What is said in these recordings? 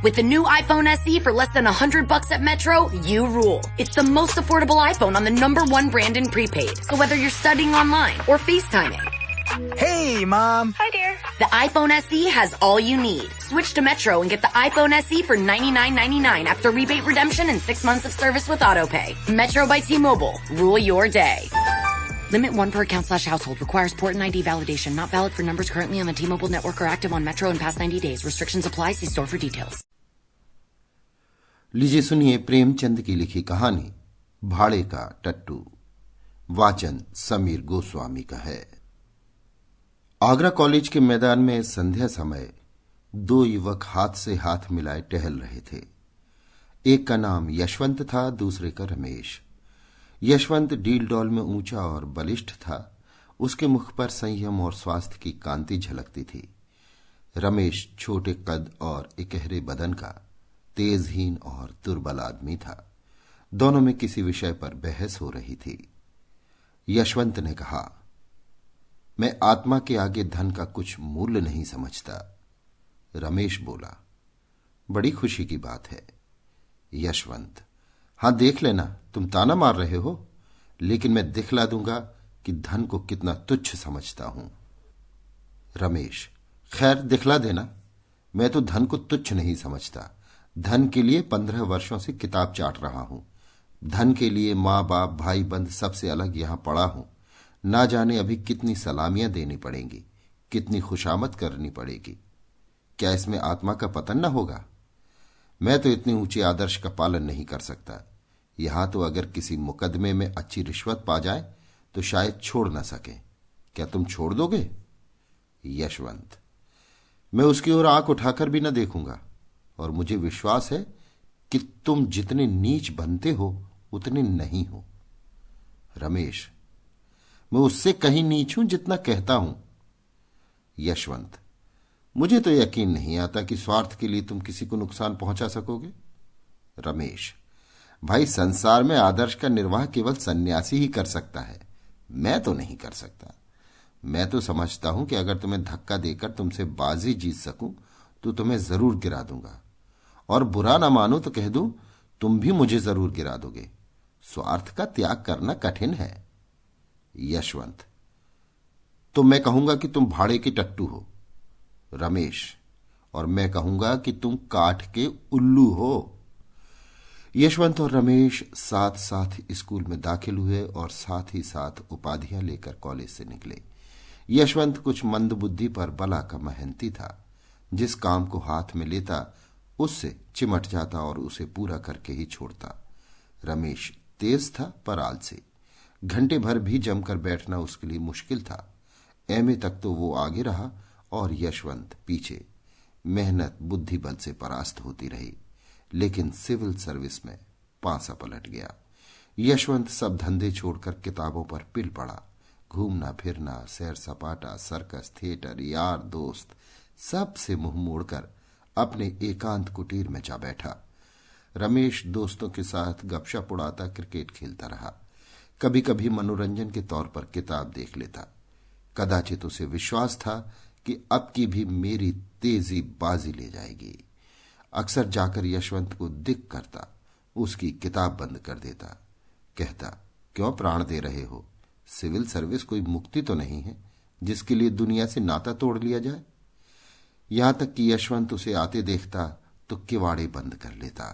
With the new iPhone SE for less than $100 at Metro, you rule. It's the most affordable iPhone on the #1 brand in prepaid. So whether you're studying online or FaceTiming. Hey, Mom. Hi, dear. The iPhone SE has all you need. Switch to Metro and get the iPhone SE for $99.99 after rebate redemption and 6 months of service with AutoPay. Metro by T-Mobile. Rule your day. Limit 1 per account/household. Requires port and ID validation. Not valid for numbers currently on the T-Mobile network or active on Metro in past 90 days. Restrictions apply. See store for details. लीजिए सुनिए प्रेमचंद की लिखी कहानी भाड़े का टट्टू। वाचन समीर गोस्वामी का है। आगरा कॉलेज के मैदान में संध्या समय 2 युवक हाथ से हाथ मिलाए टहल रहे थे। एक का नाम यशवंत था, दूसरे का रमेश। यशवंत डील डॉल में ऊंचा और बलिष्ठ था। उसके मुख पर संयम और स्वास्थ्य की कांति झलकती थी। रमेश छोटे कद और इकहरे बदन का तेजहीन और दुर्बल आदमी था। दोनों में किसी विषय पर बहस हो रही थी। यशवंत ने कहा, मैं आत्मा के आगे धन का कुछ मूल्य नहीं समझता। रमेश बोला, बड़ी खुशी की बात है। यशवंत, हां देख लेना, तुम ताना मार रहे हो, लेकिन मैं दिखला दूंगा कि धन को कितना तुच्छ समझता हूं। रमेश, खैर दिखला देना। मैं तो धन को तुच्छ नहीं समझता। धन के लिए 15 वर्षों से किताब चाट रहा हूं। धन के लिए मां बाप भाई बंद सबसे अलग यहां पड़ा हूं। ना जाने अभी कितनी सलामियां देनी पड़ेंगी, कितनी खुशामद करनी पड़ेगी। क्या इसमें आत्मा का पतन न होगा? मैं तो इतने ऊंचे आदर्श का पालन नहीं कर सकता। यहां तो अगर किसी मुकदमे में अच्छी रिश्वत पा जाए तो शायद छोड़ न सके। क्या तुम छोड़ दोगे? यशवंत, मैं उसकी ओर आंख उठाकर भी न देखूंगा, और मुझे विश्वास है कि तुम जितने नीच बनते हो उतने नहीं हो। रमेश, मैं उससे कहीं नीच हूं जितना कहता हूं। यशवंत, मुझे तो यकीन नहीं आता कि स्वार्थ के लिए तुम किसी को नुकसान पहुंचा सकोगे। रमेश, भाई संसार में आदर्श का निर्वाह केवल सन्यासी ही कर सकता है, मैं तो नहीं कर सकता। मैं तो समझता हूं कि अगर तुम्हें धक्का देकर तुमसे बाजी जीत सकूं तो तुम्हें जरूर गिरा दूंगा, और बुरा ना मानो तो कह दूं तुम भी मुझे जरूर गिरा दोगे। स्वार्थ का त्याग करना कठिन है। यशवंत, तो मैं कहूंगा कि तुम भाड़े के टट्टू हो। रमेश, और मैं कहूंगा कि तुम काठ के उल्लू हो। यशवंत और रमेश साथ साथ स्कूल में दाखिल हुए और साथ ही साथ उपाधियां लेकर कॉलेज से निकले। यशवंत कुछ मंदबुद्धि पर बला का मेहनती था। जिस काम को हाथ में लेता उससे चिमट जाता और उसे पूरा करके ही छोड़ता। रमेश तेज था पर आलसी। घंटे भर भी जमकर बैठना उसके लिए मुश्किल था। एमए तक तो वो आगे रहा और यशवंत पीछे। मेहनत बुद्धि बल से परास्त होती रही, लेकिन सिविल सर्विस में पांसा पलट गया। यशवंत सब धंधे छोड़कर किताबों पर पिल पड़ा। घूमना फिरना, सैर सपाटा, सर्कस, थिएटर, यार दोस्त, सब से मुंह मोड़कर अपने एकांत कुटीर में जा बैठा। रमेश दोस्तों के साथ गपशप उड़ाता क्रिकेट खेलता रहा। कभी कभी मनोरंजन के तौर पर किताब देख लेता। कदाचित उसे विश्वास था कि अब की भी मेरी तेजी बाजी ले जाएगी। अक्सर जाकर यशवंत को दिख करता, उसकी किताब बंद कर देता। कहता, क्यों प्राण दे रहे हो? सिविल सर्विस कोई मुक्ति तो नहीं है जिसके लिए दुनिया से नाता तोड़ लिया जाए। यहां तक कि यशवंत उसे आते देखता तो किवाड़े बंद कर लेता।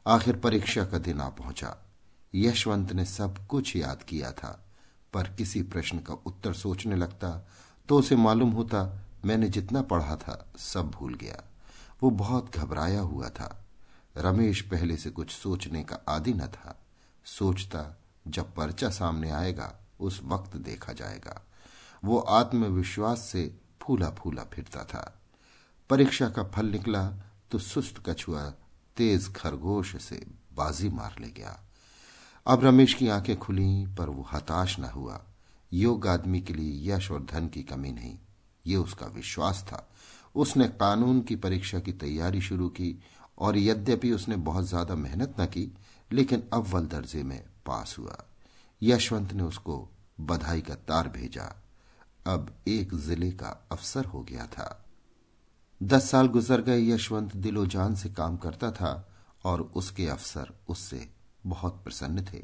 आखिर परीक्षा का दिन आ पहुंचा। यशवंत ने सब कुछ याद किया था, पर किसी प्रश्न का उत्तर सोचने लगता तो उसे मालूम होता मैंने जितना पढ़ा था सब भूल गया। वो बहुत घबराया हुआ था। रमेश पहले से कुछ सोचने का आदी न था। सोचता जब पर्चा सामने आएगा उस वक्त देखा जाएगा। वो आत्मविश्वास से फूला फूला फिरता था। परीक्षा का फल निकला तो सुस्त कछुआ तेज खरगोश से बाजी मार ले गया। अब रमेश की आंखें खुली, पर वो हताश न हुआ। योग्य आदमी के लिए यश और धन की कमी नहीं, ये उसका विश्वास था। उसने कानून की परीक्षा की तैयारी शुरू की और यद्यपि उसने बहुत ज्यादा मेहनत न की, लेकिन अव्वल दर्जे में पास हुआ। यशवंत ने उसको बधाई का तार भेजा। अब एक जिले का अफसर हो गया था। 10 साल गुजर गए। यशवंत दिलो जान से काम करता था और उसके अफसर उससे बहुत प्रसन्न थे,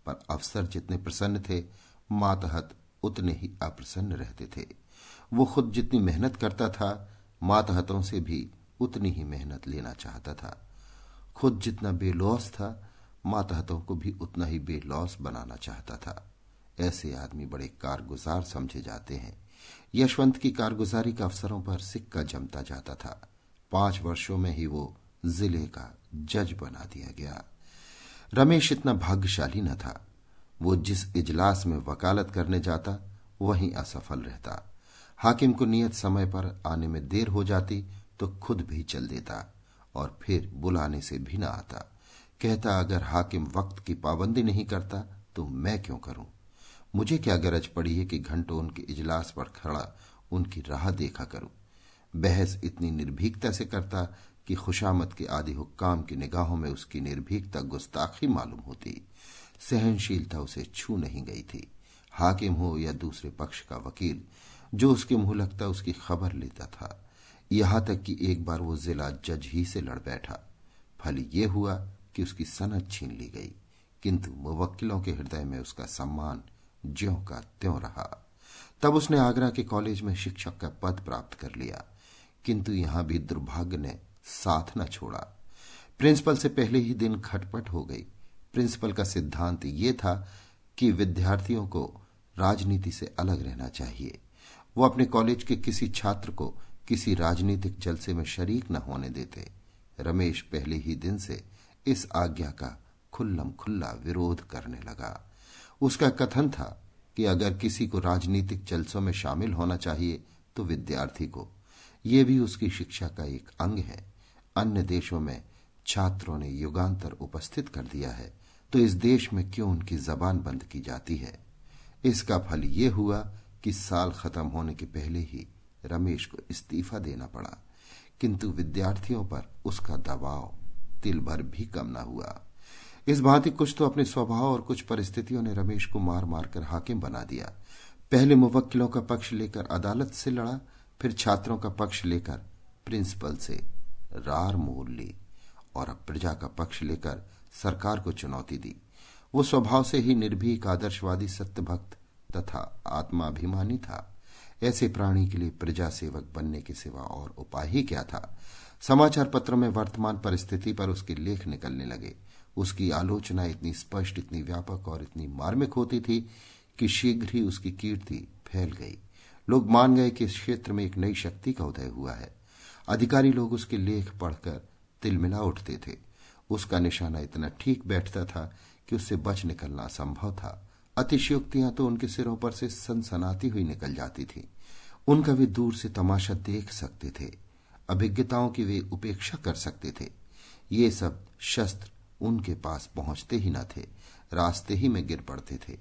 पर अफसर जितने प्रसन्न थे, मातहत उतने ही अप्रसन्न रहते थे। वो खुद जितनी मेहनत करता था, मातहतों से भी उतनी ही मेहनत लेना चाहता था। खुद जितना बेलौस था, मातहतों को भी उतना ही बेलौस बनाना चाहता था। ऐसे आदमी बड़े कारगुजार समझे जाते हैं। यशवंत की कारगुजारी का अफसरों पर सिक्का जमता जाता था। 5 वर्षों में ही वो जिले का जज बना दिया गया। रमेश इतना भाग्यशाली न था। वो जिस इजलास में वकालत करने जाता, वहीं असफल रहता। हाकिम को नियत समय पर आने में देर हो जाती तो खुद भी चल देता और फिर बुलाने से भी न आता। कहता, अगर हाकिम वक्त की पाबंदी नहीं करता तो मैं क्यों करूं? मुझे क्या गरज पड़ी है कि घंटों उनके इजलास पर खड़ा उनकी राह देखा करूं। बहस इतनी निर्भीकता से करता कि खुशामद के आदि हुक्काम की निगाहों में उसकी निर्भीकता गुस्ताखी मालूम होती। सहनशीलता उसे छू नहीं गई थी। हाकिम हो या दूसरे पक्ष का वकील, जो उसके मुंह लगता उसकी खबर लेता था। यहां तक कि एक बार वो जिला जज ही से लड़ बैठा। फल ये हुआ कि उसकी सनद छीन ली गई, किंतु मुवक्किलों के हृदय में उसका सम्मान ज्यों का त्यों रहा। तब उसने आगरा के कॉलेज में शिक्षक का पद प्राप्त कर लिया, किंतु यहां भी दुर्भाग्य ने साथ न छोड़ा। प्रिंसिपल से पहले ही दिन खटपट हो गई। प्रिंसिपल का सिद्धांत ये था कि विद्यार्थियों को राजनीति से अलग रहना चाहिए। वो अपने कॉलेज के किसी छात्र को किसी राजनीतिक जलसे में शरीक न होने देते। रमेश पहले ही दिन से इस आज्ञा का खुल्लम खुल्ला विरोध करने लगा। उसका कथन था कि अगर किसी को राजनीतिक जलसों में शामिल होना चाहिए तो विद्यार्थी को। यह भी उसकी शिक्षा का एक अंग है। अन्य देशों में छात्रों ने युगांतर उपस्थित कर दिया है, तो इस देश में क्यों उनकी जबान बंद की जाती है? इसका फल ये हुआ कि साल खत्म होने के पहले ही रमेश को इस्तीफा देना पड़ा, किंतु विद्यार्थियों पर उसका दबाव तिल भर भी कम न हुआ। इस भांति कुछ तो अपने स्वभाव और कुछ परिस्थितियों ने रमेश को मार मार कर हाकिम बना दिया। पहले मुवक्किलों का पक्ष लेकर अदालत से लड़ा, फिर छात्रों का पक्ष लेकर प्रिंसिपल से रार मोल ली और अब प्रजा का पक्ष लेकर सरकार को चुनौती दी। वो स्वभाव से ही निर्भीक, आदर्शवादी, सत्यभक्त तथा आत्माभिमानी था। ऐसे प्राणी के लिए प्रजा सेवक बनने के सिवा और उपाय ही क्या था? समाचार पत्रों में वर्तमान परिस्थिति पर उसके लेख निकलने लगे। उसकी आलोचना इतनी स्पष्ट, इतनी व्यापक और इतनी मार्मिक होती थी कि शीघ्र ही उसकी कीर्ति फैल गई। लोग मान गए कि इस क्षेत्र में एक नई शक्ति का उदय हुआ है। अधिकारी लोग उसके लेख पढ़कर तिलमिला उठते थे। उसका निशाना इतना ठीक बैठता था कि उससे बच निकलना असंभव था। अतिशयोक्तियां तो उनके सिरों पर से सनसनाती हुई निकल जाती थी। उनका वे दूर से तमाशा देख सकते थे। अभिज्ञताओं की वे उपेक्षा कर सकते थे। ये सब शस्त्र उनके पास पहुंचते ही न थे, रास्ते ही में गिर पड़ते थे।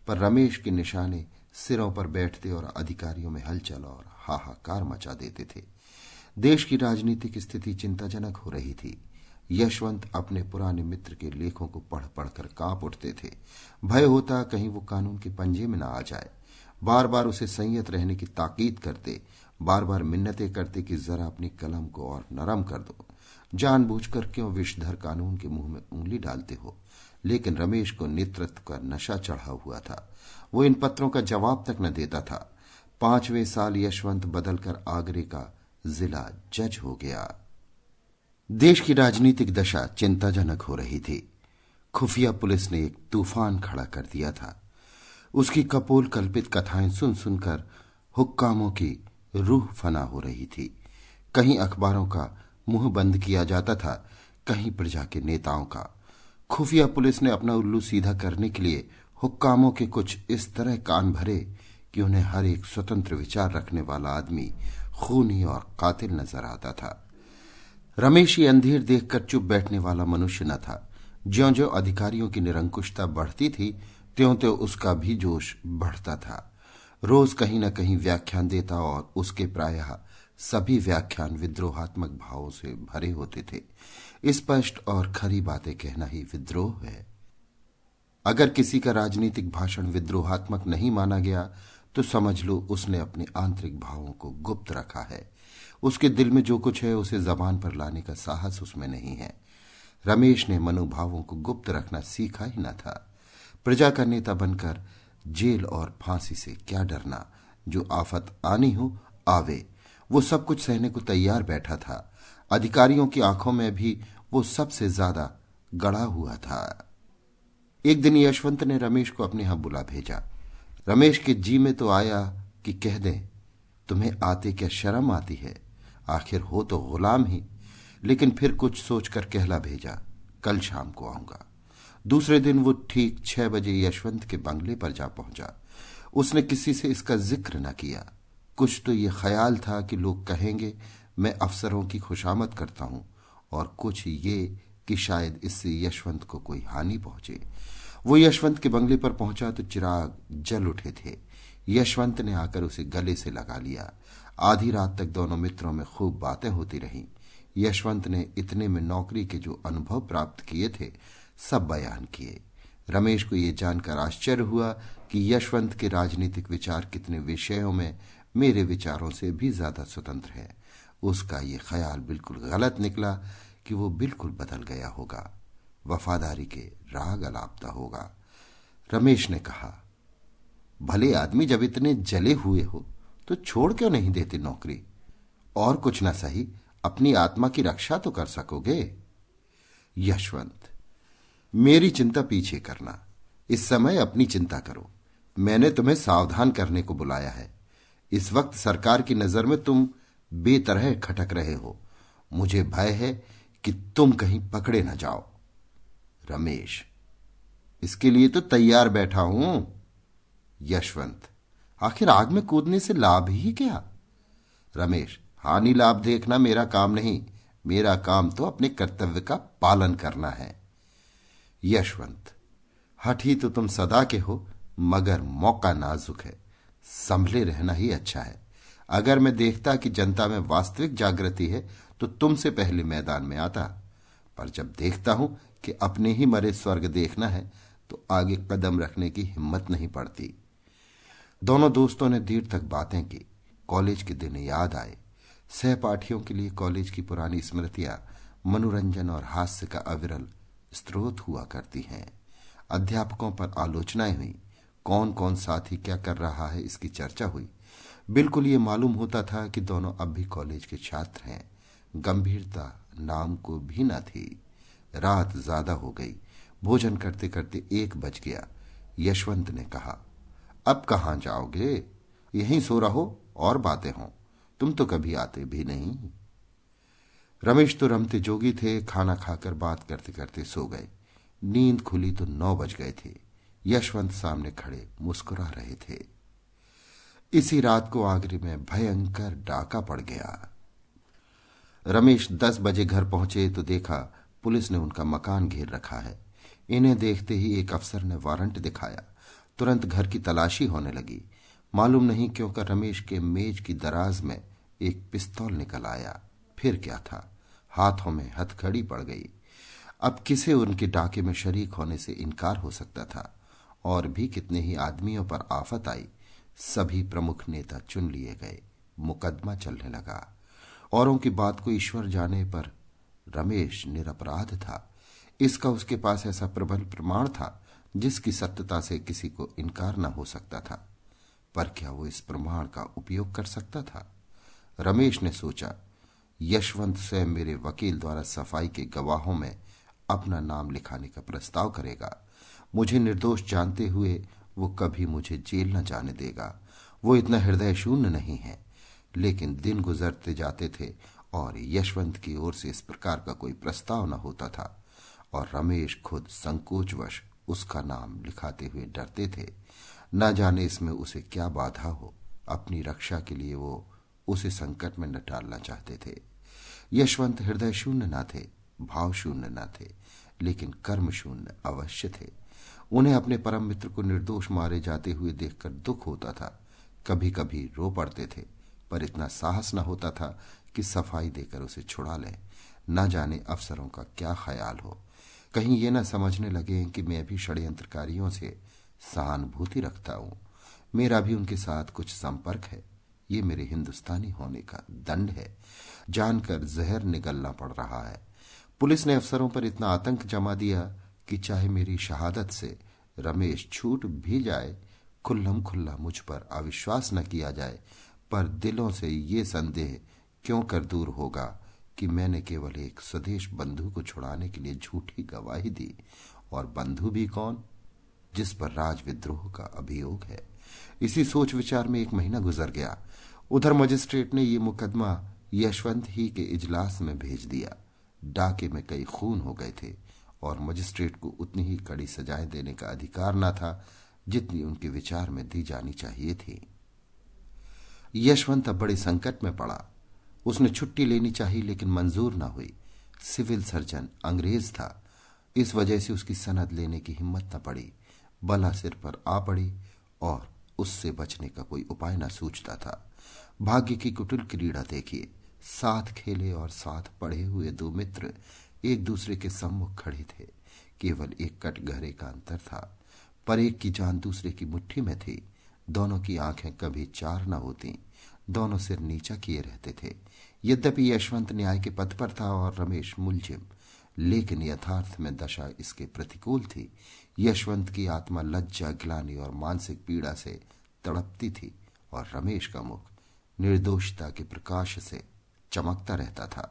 पर रमेश के निशाने सिरों पर बैठते और अधिकारियों में हलचल और हाहाकार मचा देते थे। देश की राजनीतिक स्थिति चिंताजनक हो रही थी। यशवंत अपने पुराने मित्र के लेखों को पढ़ पढ़कर कांप उठते थे। भय होता कहीं वो कानून के पंजे में न आ जाए। बार बार उसे संयत रहने की ताकीद करते, बार बार मिन्नतें करते कि जरा अपनी कलम को और नरम कर दो। जानबूझकर क्यों विषधर कानून के मुंह में उंगली डालते हो? लेकिन रमेश को नेतृत्व का नशा चढ़ा हुआ था। वो इन पत्रों का जवाब तक न देता था। 5वें साल यशवंत बदलकर आगरे का जिला जज हो गया। देश की राजनीतिक दशा चिंताजनक हो रही थी। खुफिया पुलिस ने एक तूफान खड़ा कर दिया था। उसकी कपोल कल्पित कथाएं सुन सुनकर हुक्कामों की रूह फना हो रही थी। कहीं अखबारों का मुंह बंद किया जाता था, कहीं प्रजा के नेताओं का। खुफिया पुलिस ने अपना उल्लू सीधा करने के लिए हुक्कामों के कुछ इस तरह कान भरे कि उन्हें हर एक स्वतंत्र विचार रखने वाला आदमी खूनी और कातिल नजर आता था। रमेश ये अंधेर देखकर चुप बैठने वाला मनुष्य न था। ज्यों ज्यों अधिकारियों की निरंकुशता बढ़ती थी, त्यों त्यों उसका भी जोश बढ़ता था। रोज कहीं न कहीं व्याख्यान देता और उसके प्रायः सभी व्याख्यान विद्रोहात्मक भावों से भरे होते थे। स्पष्ट और खरी बातें कहना ही विद्रोह है। अगर किसी का राजनीतिक भाषण विद्रोहात्मक नहीं माना गया तो समझ लो उसने अपने आंतरिक भावों को गुप्त रखा है। उसके दिल में जो कुछ है उसे जबान पर लाने का साहस उसमें नहीं है। रमेश ने मनोभावों को गुप्त रखना सीखा ही न था। प्रजा का नेता बनकर जेल और फांसी से क्या डरना, जो आफत आनी हो आवे, वो सब कुछ सहने को तैयार बैठा था। अधिकारियों की आंखों में भी वो सबसे ज्यादा गड़ा हुआ था। एक दिन यशवंत ने रमेश को अपने यहां बुला भेजा। रमेश के जी में तो आया कि कह दें, तुम्हें आते क्या शर्म आती है, आखिर हो तो गुलाम ही। लेकिन फिर कुछ सोचकर कहला भेजा, कल शाम को आऊंगा। दूसरे दिन वो ठीक 6 बजे यशवंत के बंगले पर जा पहुंचा। उसने किसी से इसका जिक्र न किया। कुछ तो ये ख्याल था कि लोग कहेंगे मैं अफसरों की खुशामद करता हूं, और कुछ ये कि शायद इससे यशवंत को कोई हानि पहुंचे। वो यशवंत के बंगले पर पहुंचा तो चिराग जल उठे थे। यशवंत ने आकर उसे गले से लगा लिया। आधी रात तक दोनों मित्रों में खूब बातें होती रहीं। यशवंत ने इतने में नौकरी के जो अनुभव प्राप्त किए थे सब बयान किए। रमेश को ये जानकर आश्चर्य हुआ कि यशवंत के राजनीतिक विचार कितने विषयों में मेरे विचारों से भी ज्यादा स्वतंत्र है। उसका ये ख्याल बिल्कुल गलत निकला कि वो बिल्कुल बदल गया होगा, वफादारी के राग अलापता होगा। रमेश ने कहा, भले आदमी जब इतने जले हुए हो तो छोड़ क्यों नहीं देते नौकरी? और कुछ ना सही, अपनी आत्मा की रक्षा तो कर सकोगे। यशवंत, मेरी चिंता पीछे करना, इस समय अपनी चिंता करो। मैंने तुम्हें सावधान करने को बुलाया है। इस वक्त सरकार की नजर में तुम बेतरह खटक रहे हो। मुझे भय है कि तुम कहीं पकड़े न जाओ। रमेश, इसके लिए तो तैयार बैठा हूं। यशवंत, आखिर आग में कूदने से लाभ ही क्या? रमेश, हानि लाभ देखना मेरा काम नहीं, मेरा काम तो अपने कर्तव्य का पालन करना है। यशवंत, हठी तो तुम सदा के हो, मगर मौका नाजुक है, संभले रहना ही अच्छा है। अगर मैं देखता कि जनता में वास्तविक जागृति है तो तुमसे पहले मैदान में आता, पर जब देखता हूं कि अपने ही मरे स्वर्ग देखना है तो आगे कदम रखने की हिम्मत नहीं पड़ती। दोनों दोस्तों ने देर तक बातें की। कॉलेज के दिन याद आए। सहपाठियों के लिए कॉलेज की पुरानी स्मृतियां मनोरंजन और हास्य का अविरल स्रोत हुआ करती हैं। अध्यापकों पर आलोचनाएं हुई। कौन कौन साथी क्या कर रहा है इसकी चर्चा हुई। बिल्कुल ये मालूम होता था कि दोनों अब भी कॉलेज के छात्र हैं। गंभीरता नाम को भी न थी। रात ज्यादा हो गई। भोजन करते करते 1 बज गया। यशवंत ने कहा, अब कहां जाओगे? यहीं सो रहो और बातें हों, तुम तो कभी आते भी नहीं। रमेश तो रमते जोगी थे। खाना खाकर बात करते करते सो गए। नींद खुली तो 9 बज गए थे। यशवंत सामने खड़े मुस्कुरा रहे थे। इसी रात को आगरे में भयंकर डाका पड़ गया। रमेश 10 बजे घर पहुंचे तो देखा पुलिस ने उनका मकान घेर रखा है। इन्हें देखते ही एक अफसर ने वारंट दिखाया। तुरंत घर की तलाशी होने लगी। मालूम नहीं क्यों कर रमेश के मेज की दराज में एक पिस्तौल निकल आया। फिर क्या था, हाथों में हथकड़ी पड़ गई। अब किसे उनके डाके में शरीक होने से इनकार हो सकता था? और भी कितने ही आदमियों पर आफत आई। सभी प्रमुख नेता चुन लिए गए। मुकदमा चलने लगा। औरों की बात को ईश्वर जाने पर रमेश निरपराध था। इसका उसके पास ऐसा प्रबल प्रमाण था जिसकी सत्यता से किसी को इनकार न हो सकता था। पर क्या वो इस प्रमाण का उपयोग कर सकता था? रमेश ने सोचा, यशवंत स्वयं मेरे वकील द्वारा सफाई के गवाहों में अपना नाम लिखाने का प्रस्ताव करेगा। मुझे निर्दोष जानते हुए वो कभी मुझे जेल न जाने देगा। वो इतना हृदय शून्य नहीं है। लेकिन दिन गुजरते जाते थे और यशवंत की ओर से इस प्रकार का कोई प्रस्ताव न होता था, और रमेश खुद संकोचवश उसका नाम लिखाते हुए डरते थे। न जाने इसमें उसे क्या बाधा हो। अपनी रक्षा के लिए वो उसे संकट में न डालना चाहते थे। यशवंत हृदय शून्य न थे, भाव शून्य न थे, लेकिन कर्म शून्य अवश्य थे। उन्हें अपने परम मित्र को निर्दोष मारे जाते हुए देखकर दुख होता था। कभी कभी रो पड़ते थे, पर इतना साहस न होता था कि सफाई देकर उसे छुड़ा लें। न जाने अफसरों का क्या ख्याल हो। कहीं ये न समझने लगे कि मैं भी षड्यंत्रकारियों से सहानुभूति रखता हूं। मेरा भी उनके साथ कुछ संपर्क है। ये मेरे हिंदुस्तानी होने का दंड है। जानकर जहर निगलना पड़ रहा है। पुलिस ने अफसरों पर इतना आतंक जमा दिया कि चाहे मेरी शहादत से रमेश छूट भी जाए, खुल्लम खुल्ला मुझ पर अविश्वास न किया जाए, पर दिलों से ये संदेह क्यों कर दूर होगा कि मैंने केवल एक स्वदेश बंधु को छुड़ाने के लिए झूठी गवाही दी, और बंधु भी कौन, जिस पर राजविद्रोह का अभियोग है। इसी सोच विचार में 1 महीना गुजर गया। उधर मजिस्ट्रेट ने ये मुकदमा यशवंत ही के इजलास में भेज दिया। डाके में कई खून हो गए थे और मजिस्ट्रेट को उतनी ही कड़ी सजाएं देने का अधिकार न था जितनी उनके विचार में दी जानी चाहिए थी। यशवंत अब बड़े संकट में पड़ा। उसने छुट्टी लेनी चाहिए लेकिन मंजूर न हुई। सिविल सर्जन अंग्रेज था, इस वजह से उसकी सनद लेने की हिम्मत न पड़ी। बला सिर पर आ पड़ी और उससे बचने का कोई उपाय न सूझता था। भाग्य की कुटिल क्रीड़ा देखिए। साथ खेले और साथ पढ़े हुए 2 मित्र एक दूसरे के सम्मुख खड़े थे। केवल एक कटघरे का अंतर था, पर एक की जान दूसरे की मुट्ठी में थी। दोनों की आंखें कभी चार न होती, दोनों सिर नीचा किए रहते थे। यद्यपि यशवंत न्याय के पथ पर था और रमेश मुलजिम, लेकिन यथार्थ में दशा इसके प्रतिकूल थी। यशवंत की आत्मा लज्जा, ग्लानि और मानसिक पीड़ा से तड़पती थी और रमेश का मुख निर्दोषता के प्रकाश से चमकता रहता था।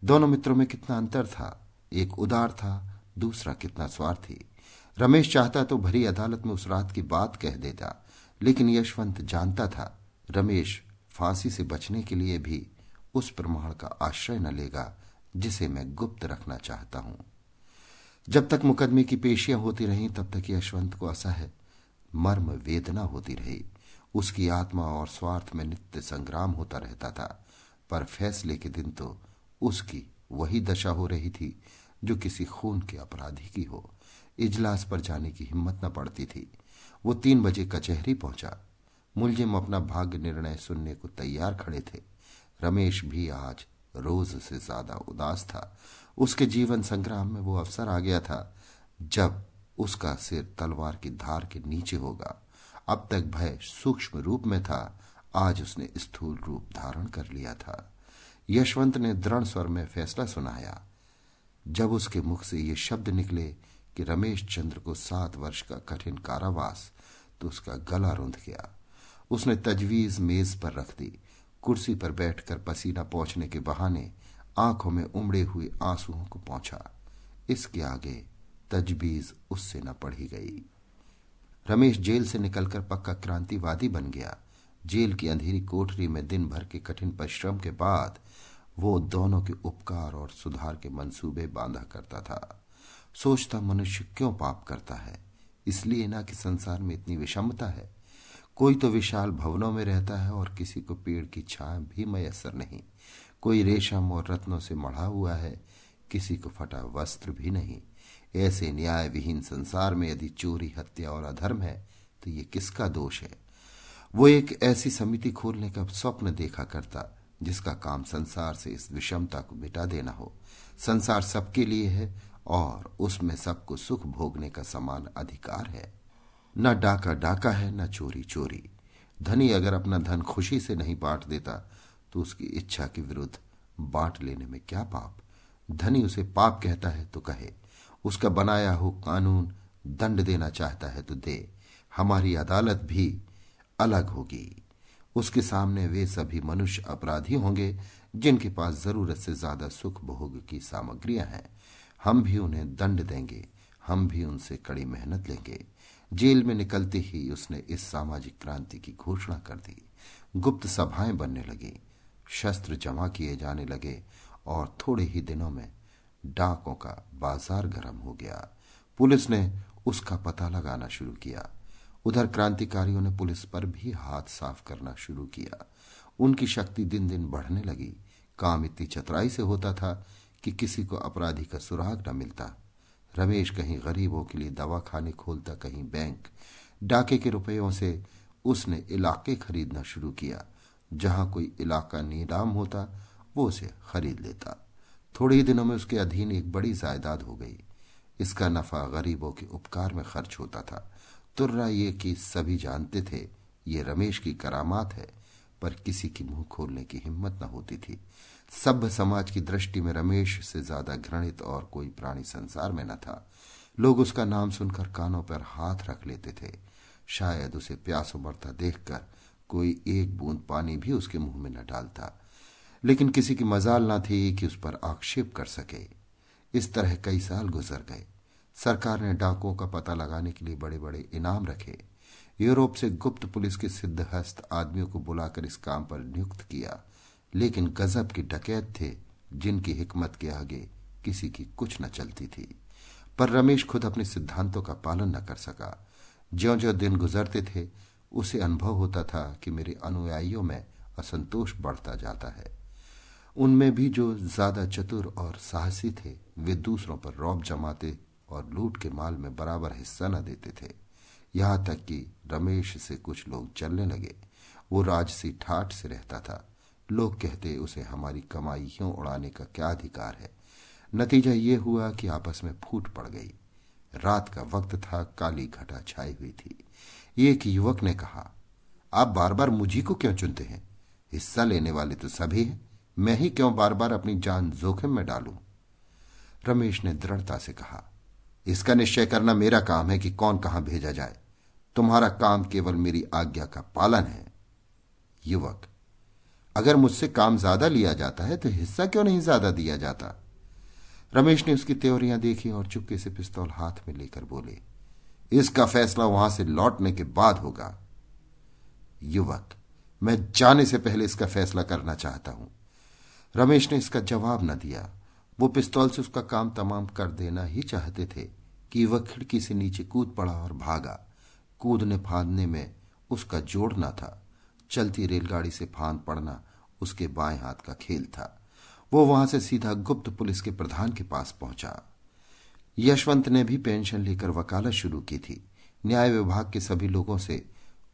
दोनों मित्रों में कितना अंतर था। एक उदार था, दूसरा कितना स्वार्थी। रमेश चाहता तो भरी अदालत में उस रात की बात कह देता, लेकिन यशवंत जानता था रमेश फांसी से बचने के लिए भी उस प्रमाण का आश्रय न लेगा जिसे मैं गुप्त रखना चाहता हूं। जब तक मुकदमे की पेशियां होती रहीं तब तक यशवंत को असह्य मर्म वेदना होती रही। उसकी आत्मा और स्वार्थ में नित्य संग्राम होता रहता था, पर फैसले के दिन तो उसकी वही दशा हो रही थी जो किसी खून के अपराधी की हो। इजलास पर जाने की हिम्मत न पड़ती थी। वो 3 बजे कचहरी पहुंचा। मुलजिम अपना भाग्य निर्णय सुनने को तैयार खड़े थे। रमेश भी आज रोज से ज्यादा उदास था। उसके जीवन संग्राम में वो अवसर आ गया था जब उसका सिर तलवार की धार के नीचे होगा। अब तक भय सूक्ष्म रूप में था, आज उसने स्थूल रूप धारण कर लिया था। यशवंत ने दृढ़ स्वर में फैसला सुनाया। जब उसके मुख से ये शब्द निकले कि रमेश चंद्र को 7 वर्ष का कठिन कारावास, तो उसका गला रुंध गया। उसने तजवीज मेज पर रख दी। कुर्सी पर बैठकर पसीना पोंछने के बहाने आंखों में उमड़े हुए आंसुओं को पोंछा। इसके आगे तजवीज उससे न पढ़ी गई। रमेश जेल से निकलकर पक्का क्रांतिवादी बन गया। जेल की अंधेरी कोठरी में दिन भर के कठिन परिश्रम के बाद वो दोनों के उपकार और सुधार के मंसूबे बांधा करता था। सोचता मनुष्य क्यों पाप करता है, इसलिए ना कि संसार में इतनी विषमता है। कोई तो विशाल भवनों में रहता है और किसी को पेड़ की छाया भी मयसर नहीं। कोई रेशम और रत्नों से मढ़ा हुआ है, किसी को फटा वस्त्र भी नहीं। ऐसे न्याय विहीन संसार में यदि चोरी, हत्या और अधर्म है तो ये किसका दोष है। वो एक ऐसी समिति खोलने का स्वप्न देखा करता जिसका काम संसार से इस विषमता को मिटा देना हो। संसार सबके लिए है और उसमें सबको सुख भोगने का समान अधिकार है। न डाका डाका है, न चोरी चोरी। धनी अगर अपना धन खुशी से नहीं बांट देता तो उसकी इच्छा के विरुद्ध बांट लेने में क्या पाप। धनी उसे पाप कहता है तो कहे, उसका बनाया हो कानून दंड देना चाहता है तो दे। हमारी अदालत भी अलग होगी। उसके सामने वे सभी मनुष्य अपराधी होंगे जिनके पास जरूरत से ज्यादा सुख भोग की सामग्रियां हैं। हम भी उन्हें दंड देंगे, हम भी उनसे कड़ी मेहनत लेंगे। जेल में निकलते ही उसने इस सामाजिक क्रांति की घोषणा कर दी। गुप्त सभाएं बनने लगी, शस्त्र जमा किए जाने लगे और थोड़े ही दिनों में डाकों का बाजार गर्म हो गया। पुलिस ने उसका पता लगाना शुरू किया। उधर क्रांतिकारियों ने पुलिस पर भी हाथ साफ करना शुरू किया। उनकी शक्ति दिन दिन बढ़ने लगी। काम इतनी चतुराई से होता था कि किसी को अपराधी का सुराग न मिलता। रमेश कहीं गरीबों के लिए दवाखाने खोलता, कहीं बैंक। डाके के रुपयों से उसने इलाके खरीदना शुरू किया। जहां कोई इलाका नीलाम होता वो उसे खरीद लेता। थोड़े ही दिनों में उसके अधीन एक बड़ी जायदाद हो गई। इसका नफा गरीबों के उपकार में खर्च होता था। तुर्रा ये कि सभी जानते थे ये रमेश की करामात है, पर किसी की मुंह खोलने की हिम्मत न होती थी। सभ्य समाज की दृष्टि में रमेश से ज्यादा घृणित और कोई प्राणी संसार में न था। लोग उसका नाम सुनकर कानों पर हाथ रख लेते थे। शायद उसे प्यास उमड़ता देखकर कोई एक बूंद पानी भी उसके मुंह में न डालता, लेकिन किसी की मजाल न थी कि उस पर आक्षेप कर सके। इस तरह कई साल गुजर गए। सरकार ने डाकुओं का पता लगाने के लिए बड़े बड़े इनाम रखे। यूरोप से गुप्त पुलिस के सिद्धहस्त आदमियों को बुलाकर इस काम पर नियुक्त किया, लेकिन गजब के डकैत थे जिनकी हिकमत के आगे किसी की कुछ न चलती थी। पर रमेश खुद अपने सिद्धांतों का पालन न कर सका। ज्यों-ज्यों दिन गुजरते थे उसे अनुभव होता था कि मेरे अनुयायियों में असंतोष बढ़ता जाता है। उनमें भी जो ज्यादा चतुर और साहसी थे वे दूसरों पर रौब जमाते और लूट के माल में बराबर हिस्सा न देते थे। यहां तक कि रमेश से कुछ लोग चलने लगे। वो राजसी ठाठ से रहता था। लोग कहते उसे हमारी कमाइयों उड़ाने का क्या अधिकार है। नतीजा ये हुआ कि आपस में फूट पड़ गई। रात का वक्त था, काली घटा छाई हुई थी। एक युवक ने कहा, आप बार बार मुझी को क्यों चुनते हैं? हिस्सा लेने वाले तो सभी हैं, मैं ही क्यों बार बार अपनी जान जोखिम में डालूं? रमेश ने दृढ़ता से कहा, इसका निश्चय करना मेरा काम है कि कौन कहां भेजा जाए। तुम्हारा काम केवल मेरी आज्ञा का पालन है। युवक, अगर मुझसे काम ज्यादा लिया जाता है तो हिस्सा क्यों नहीं ज्यादा दिया जाता? रमेश ने उसकी त्योरियां देखी और चुपके से पिस्तौल हाथ में लेकर बोले, इसका फैसला वहां से लौटने के बाद होगा। युवक, मैं जाने से पहले इसका फैसला करना चाहता हूं। रमेश ने इसका जवाब न दिया। वो पिस्तौल से उसका काम तमाम कर देना ही चाहते थे कि वह खिड़की से नीचे कूद पड़ा और भागा। कूदने फांदने में उसका जोड़ न था। चलती रेलगाड़ी से फांद पड़ना उसके बाएं हाथ का खेल था। वो वहां से सीधा गुप्त पुलिस के प्रधान के पास पहुंचा। यशवंत ने भी पेंशन लेकर वकालत शुरू की थी। न्याय विभाग के सभी लोगों से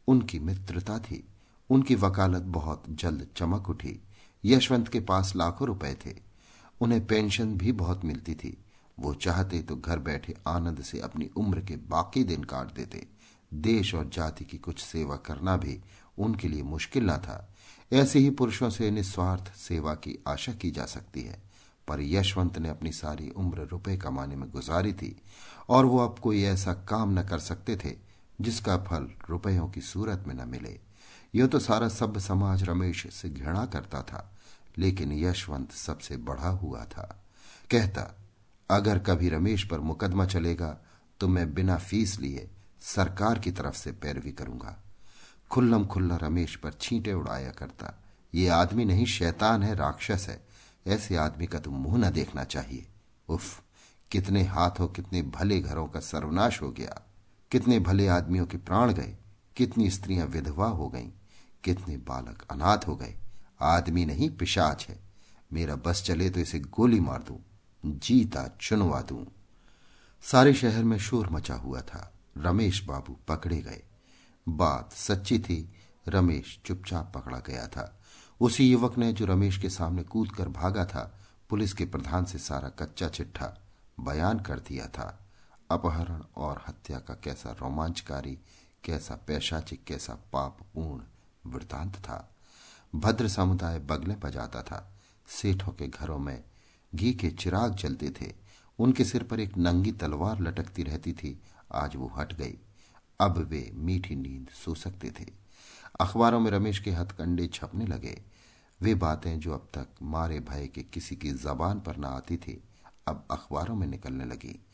उनकी मित्रता थी। उनकी वकालत बहुत जल्द चमक उठी। यशवंत के पास लाखों रुपए थे। उन्हें पेंशन भी बहुत मिलती थी। वो चाहते तो घर बैठे आनंद से अपनी उम्र के बाकी दिन काट देते। देश और जाति की कुछ सेवा करना भी उनके लिए मुश्किल न था। ऐसे ही पुरुषों से निस्वार्थ सेवा की आशा की जा सकती है। पर यशवंत ने अपनी सारी उम्र रुपए कमाने में गुजारी थी और वो अब कोई ऐसा काम न कर सकते थे जिसका फल रुपयों की सूरत में न मिले। यह तो सारा सभ्य समाज रमेश से घृणा करता था, लेकिन यशवंत सबसे बढ़ा हुआ था। कहता, अगर कभी रमेश पर मुकदमा चलेगा तो मैं बिना फीस लिए सरकार की तरफ से पैरवी करूंगा। खुल्लम खुल्ला रमेश पर छींटे उड़ाया करता। ये आदमी नहीं, शैतान है, राक्षस है। ऐसे आदमी का तो मुंह न देखना चाहिए। उफ, कितने हाथों कितने भले घरों का सर्वनाश हो गया। कितने भले आदमियों के प्राण गए। कितनी स्त्रियां विधवा हो गईं। कितने बालक अनाथ हो गए। आदमी नहीं, पिशाच है। मेरा बस चले तो इसे गोली मार दूं, जीता चुनवा दूं। सारे शहर में शोर मचा हुआ था। रमेश बाबू पकड़े गए। बात सच्ची थी। रमेश चुपचाप पकड़ा गया था। उसी युवक ने जो रमेश के सामने कूदकर भागा था, पुलिस के प्रधान से सारा कच्चा चिट्ठा बयान कर दिया था। अपहरण और हत्या का कैसा रोमांचकारी, कैसा पैशाचिक, कैसा पापपूर्ण वृतांत था। भद्र समुदाय बगलें बजाता था। सेठों के घरों में घी के चिराग जलते थे। उनके सिर पर एक नंगी तलवार लटकती रहती थी। आज वो हट गई। अब वे मीठी नींद सो सकते थे। अखबारों में रमेश के हथकंडे छपने लगे। वे बातें जो अब तक मारे भय के किसी की जबान पर न आती थी, अब अखबारों में निकलने लगी।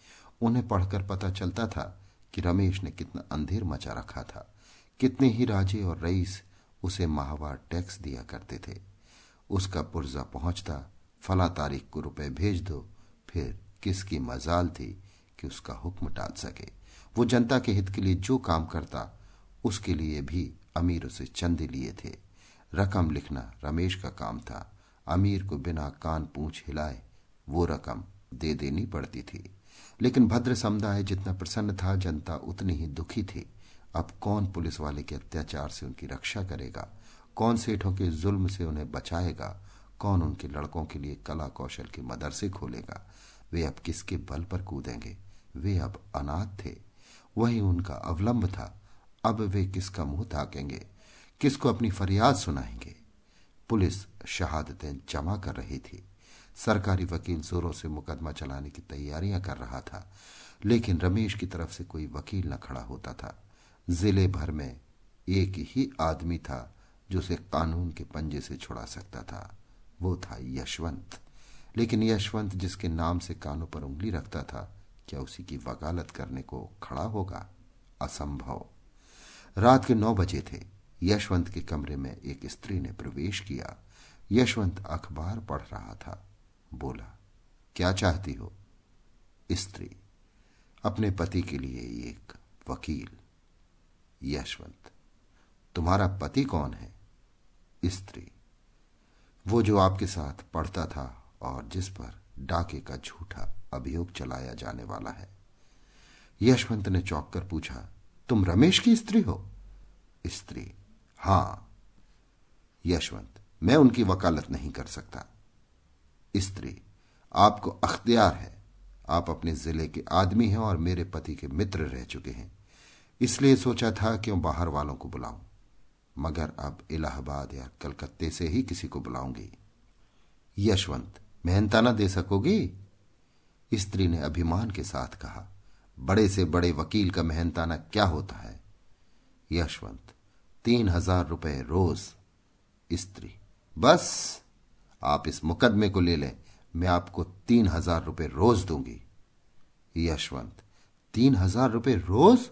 उन्हें पढ़कर पता चलता था कि रमेश ने कितना अंधेर मचा रखा था। कितने ही राजे और रईस उसे माहवार टैक्स दिया करते थे। उसका पुर्जा पहुंचता, फला तारीख को रुपए भेज दो। फिर किसकी मजाल थी कि उसका हुक्म टाल सके। वो जनता के हित के लिए जो काम करता, उसके लिए भी अमीरों से चंदे लिए थे। रकम लिखना रमेश का काम था। अमीर को बिना कान पूंछ हिलाए वो रकम दे देनी पड़ती थी। लेकिन भद्र समुदाय जितना प्रसन्न था, जनता उतनी ही दुखी थी। अब कौन पुलिस वाले के अत्याचार से उनकी रक्षा करेगा? कौन सेठों के जुल्म से उन्हें बचाएगा? कौन उनके लड़कों के लिए कला कौशल के मदरसे खोलेगा? वे अब किसके बल पर कूदेंगे? वे अब अनाथ थे। वही उनका अवलंब था। अब वे किसका मुंह ताकेंगे? किसको अपनी फरियाद सुनाएंगे। पुलिस शहादतें जमा कर रही थी। सरकारी वकील जोरों से मुकदमा चलाने की तैयारियां कर रहा था, लेकिन रमेश की तरफ से कोई वकील न खड़ा होता था। जिले भर में एक ही आदमी था जो उसे कानून के पंजे से छुड़ा सकता था। वो था यशवंत। लेकिन यशवंत जिसके नाम से कानों पर उंगली रखता था, क्या उसी की वकालत करने को खड़ा होगा? असंभव। रात के 9 बजे थे। यशवंत के कमरे में एक स्त्री ने प्रवेश किया। यशवंत अखबार पढ़ रहा था। बोला, क्या चाहती हो? स्त्री, अपने पति के लिए एक वकील। यशवंत, तुम्हारा पति कौन है? स्त्री, वो जो आपके साथ पढ़ता था और जिस पर डाके का झूठा अभियोग चलाया जाने वाला है। यशवंत ने चौंक कर पूछा, तुम रमेश की स्त्री हो? स्त्री, हां। यशवंत, मैं उनकी वकालत नहीं कर सकता। स्त्री, आपको अख्तियार है। आप अपने जिले के आदमी हैं और मेरे पति के मित्र रह चुके हैं, इसलिए सोचा था क्यों बाहर वालों को बुलाऊं, मगर अब इलाहाबाद या कलकत्ते से ही किसी को बुलाऊंगी। यशवंत, मेहनताना दे सकोगी? स्त्री ने अभिमान के साथ कहा, बड़े से बड़े वकील का मेहनताना क्या होता है? यशवंत, 3,000 रुपए रोज। स्त्री, बस आप इस मुकदमे को ले लें, मैं आपको 3,000 रुपए रोज दूंगी। यशवंत, 3,000 रुपए रोज?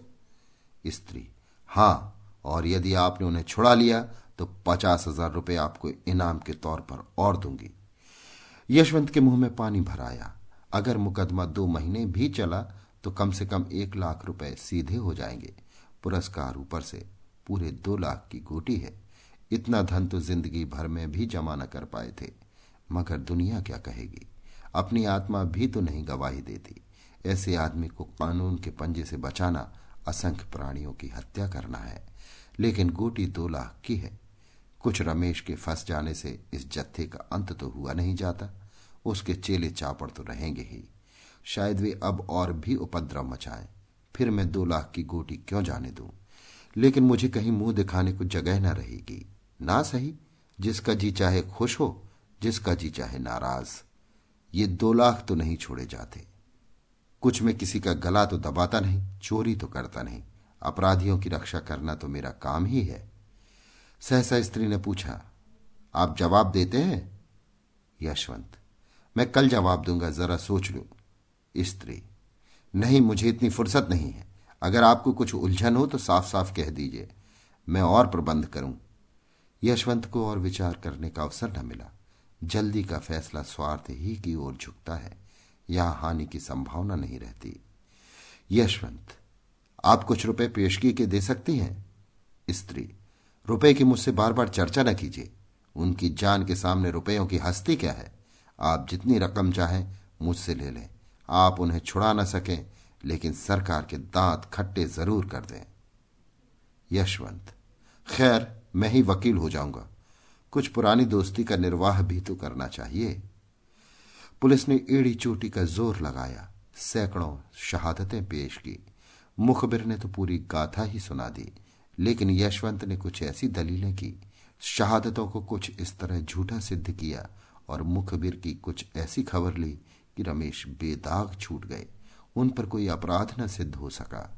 स्त्री, हां, और यदि आपने उन्हें छुड़ा लिया तो 50,000 रुपए आपको इनाम के तौर पर और दूंगी। यशवंत के मुंह में पानी भर आया। अगर मुकदमा 2 महीने भी चला तो कम से कम 1 लाख रुपए सीधे हो जाएंगे। पुरस्कार ऊपर से पूरे 2 लाख की गोटी है। इतना धन तो जिंदगी भर में भी जमा न कर पाए थे, मगर दुनिया क्या कहेगी? अपनी आत्मा भी तो नहीं गवाही देती। ऐसे आदमी को कानून के पंजे से बचाना असंख्य प्राणियों की हत्या करना है। लेकिन गोटी 2 लाख की है। कुछ रमेश के फंस जाने से इस जत्थे का अंत तो हुआ नहीं जाता। उसके चेले चापड़ तो रहेंगे ही। शायद वे अब और भी उपद्रव मचाएं। फिर मैं 2 लाख की गोटी क्यों जाने दूं? लेकिन मुझे कहीं मुंह दिखाने को जगह न रहेगी। ना सही, जिसका जी चाहे खुश हो, जिसका जी चाहे नाराज। ये 2 लाख तो नहीं छोड़े जाते। कुछ में किसी का गला तो दबाता नहीं, चोरी तो करता नहीं। अपराधियों की रक्षा करना तो मेरा काम ही है। सहसा स्त्री ने पूछा, आप जवाब देते हैं? यशवंत, मैं कल जवाब दूंगा, जरा सोच लो। स्त्री, नहीं, मुझे इतनी फुर्सत नहीं है। अगर आपको कुछ उलझन हो तो साफ साफ कह दीजिए, मैं और प्रबंध करूं। यशवंत को और विचार करने का अवसर न मिला। जल्दी का फैसला स्वार्थ ही की ओर झुकता है। यहां हानि की संभावना नहीं रहती। यशवंत, आप कुछ रुपए पेशगी के दे सकती हैं? स्त्री, रुपए की मुझसे बार बार चर्चा न कीजिए। उनकी जान के सामने रुपयों की हस्ती क्या है? आप जितनी रकम चाहें मुझसे ले लें। आप उन्हें छुड़ा न सकें, लेकिन सरकार के दांत खट्टे जरूर कर दें। यशवंत, खैर, मैं ही वकील हो जाऊंगा। कुछ पुरानी दोस्ती का निर्वाह भी तो करना चाहिए। पुलिस ने एड़ी चोटी का जोर लगाया। सैकड़ों शहादतें पेश की। मुखबिर ने तो पूरी गाथा ही सुना दी, लेकिन यशवंत ने कुछ ऐसी दलीलें की, शहादतों को कुछ इस तरह झूठा सिद्ध किया और मुखबिर की कुछ ऐसी खबर ली कि रमेश बेदाग छूट गए। उन पर कोई अपराध न सिद्ध हो सका।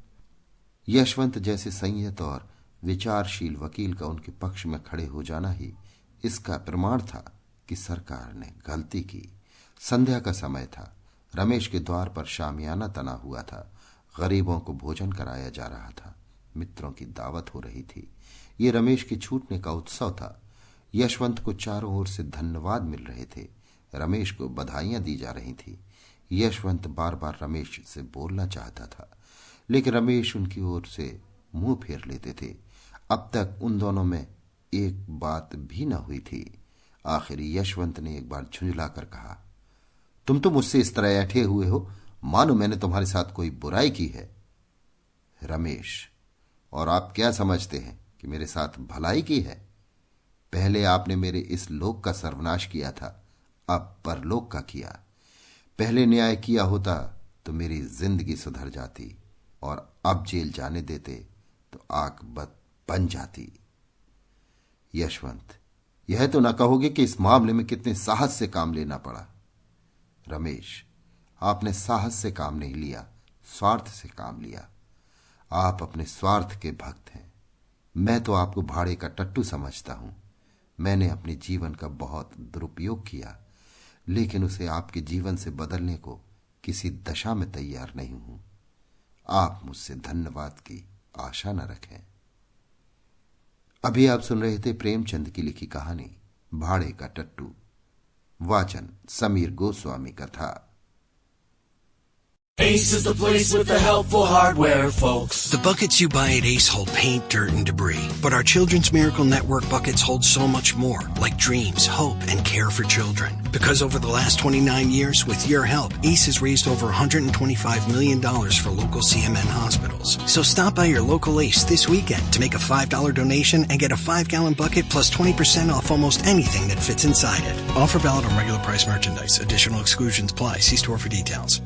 यशवंत जैसे संयत और विचारशील वकील का उनके पक्ष में खड़े हो जाना ही इसका प्रमाण था कि सरकार ने गलती की। संध्या का समय था। रमेश के द्वार पर शामियाना तना हुआ था। गरीबों को भोजन कराया जा रहा था। मित्रों की दावत हो रही थी। ये रमेश के छूटने का उत्सव था। यशवंत को चारों ओर से धन्यवाद मिल रहे थे। रमेश को बधाइयां दी जा रही थी। यशवंत बार बार रमेश से बोलना चाहता था, लेकिन रमेश उनकी ओर से मुंह फेर लेते थे। अब तक उन दोनों में एक बात भी न हुई थी। आखिर यशवंत ने एक बार झुंझलाकर कहा, तुम तो मुझसे इस तरह ऐठे हुए हो मानो मैंने तुम्हारे साथ कोई बुराई की है। रमेश, और आप क्या समझते हैं कि मेरे साथ भलाई की है? पहले आपने मेरे इस लोक का सर्वनाश किया था, अब परलोक का किया। पहले न्याय किया होता तो मेरी जिंदगी सुधर जाती, और अब जेल जाने देते तो आकबत बन जाती। यशवंत, यह तो न कहोगे कि इस मामले में कितने साहस से काम लेना पड़ा। रमेश, आपने साहस से काम नहीं लिया, स्वार्थ से काम लिया। आप अपने स्वार्थ के भक्त हैं। मैं तो आपको भाड़े का टट्टू समझता हूं। मैंने अपने जीवन का बहुत दुरुपयोग किया, लेकिन उसे आपके जीवन से बदलने को किसी दशा में तैयार नहीं हूं। आप मुझसे धन्यवाद की आशा न रखें। अभी आप सुन रहे थे प्रेमचंद की लिखी कहानी भाड़े का टट्टू। वाचन समीर गोस्वामी का था। Ace is the place with the helpful hardware, folks. The buckets you buy at Ace hold paint, dirt, and debris. But our Children's Miracle Network buckets hold so much more, like dreams, hope, and care for children. Because over the last 29 years, with your help, Ace has raised over $125 million for local CMN hospitals. So stop by your local Ace this weekend to make a $5 donation and get a 5-gallon bucket plus 20% off almost anything that fits inside it. Offer valid on regular price merchandise. Additional exclusions apply. See store for details.